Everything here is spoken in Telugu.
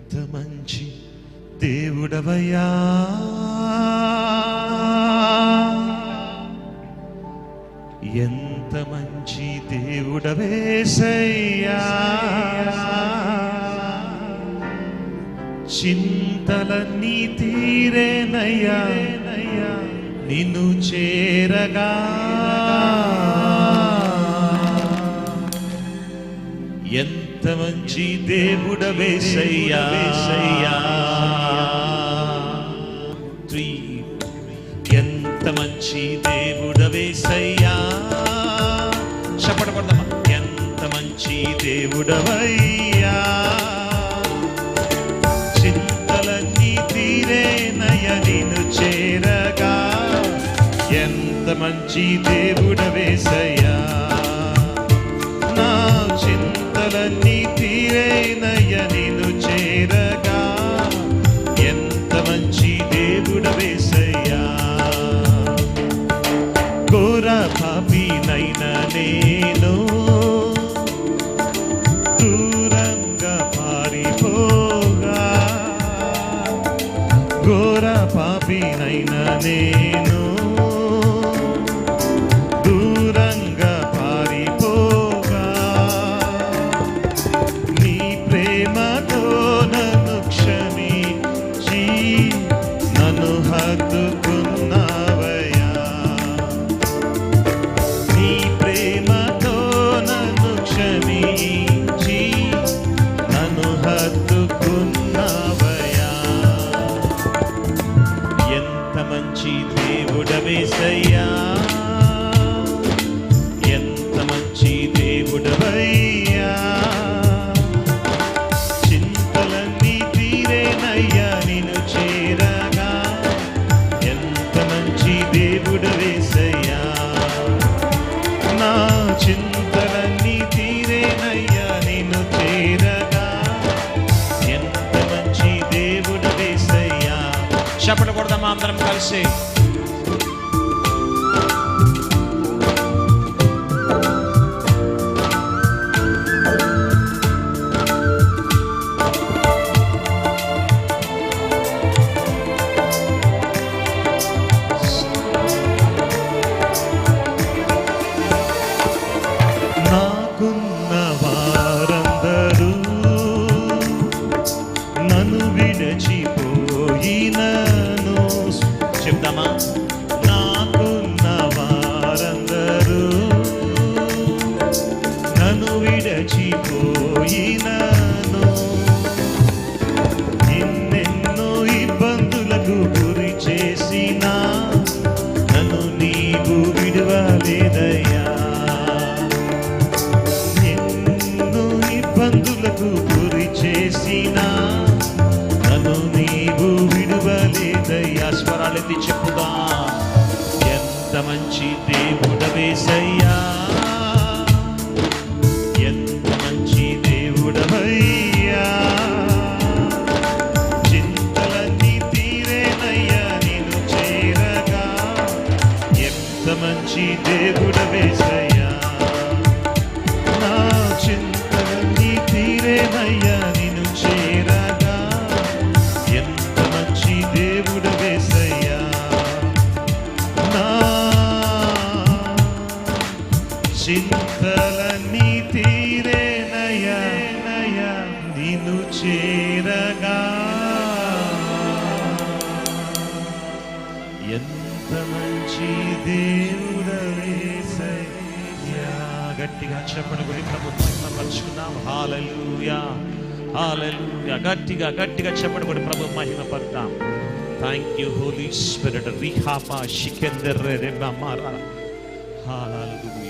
ఎంత మంచి దేవుడవయ్యా, ఎంత మంచి దేవుడవేసయ్యా, చింతలన్నీ తీరేనయ్యా నిన్ను చేరగా. ఎంత మంచి దేవుడవేసయ్యా, ఎంత మంచి దేవుడవేసయ్యా, చెప్పడపడదమ్మా. ఎంత మంచి దేవుడవయ్యా, చింతలన్నీ తీరేనయ్య నిన్ను చేరగా. ఎంత మంచి దేవుడవేసయ్యా, నా చింతలన్నీ తీరేనయ్య నిన్ను చేరగా. ఎంత మంచి దేవుడవేసయ్యా, ఘోర పాపినైనా నేను దూరంగా పారిపోగా, ఘోర పాపినైనా నేను దూరంగా పారిపోగా. నీ ప్రేమతో నన్ను క్షమించి నన్ను హత్తుకున్నావయ్యా, నీ ప్రేమతో నన్ను క్షమించి నన్ను హత్తుకున్నావయ్యా. ఎంత మంచి దేవుడవేసయ్యా, ఎంత మంచి దేవుడవయ్యా, చింతలన్నీ తీరేనయ్యా నిన్ను చేరగా. ఎంత మంచి దేవుడవేసయ్యా, నా చింతలన్నీ తీరేనయ్యా నిన్ను చేరగా. ఎంత మంచి దేవుడవేసయ్యా. చప్పట్లు కొడదామా అందరం కలిసి. నాకున్న వారందరూ నన్ను విడచిపోయినను, చెప్దామా. నాకున్న వారందరూ నన్ను విడచిపోయినను, ఎన్నెన్నో ఇబ్బందులకు గురి చేసినా నన్ను నీవు విడవలేదయ్యా, ఇబ్బందులకు గురి చేసినా నన్ను నీవు విడువలేదయ్యా. స్వరాలెత్తి చెప్పుదా. ఎంత మంచి దేవుడవేసయ్యా, ఎంత మంచి దేవుడవయ్యా, చింతలన్నీ తీరేనయ్యా నిన్ను చేరగా. ఎంత మంచి దేవుడవేసయ్యా, నా చింతలన్నీ తీరేనయ్యా నిన్ను చేరగా. ఎంత మంచి దేవుడవేసయ్యా, నా చింతలన్నీ తీరేనయ్యా నిన్ను చేరగా. ఎంత మంచి దేవుడవేసయ్యా. గట్టిగా చెప్పండి, గురి ప్రభుత్వం పరుచుకుందాం. హల్లెలూయా, హల్లెలూయా. గట్టిగా గట్టిగా చెప్పండి, గురి ప్రభు మహిమ పడతాం. Thank you holy spirit. రిహాపా షికెందర్ రెబా మారా. హల్లెలూయా.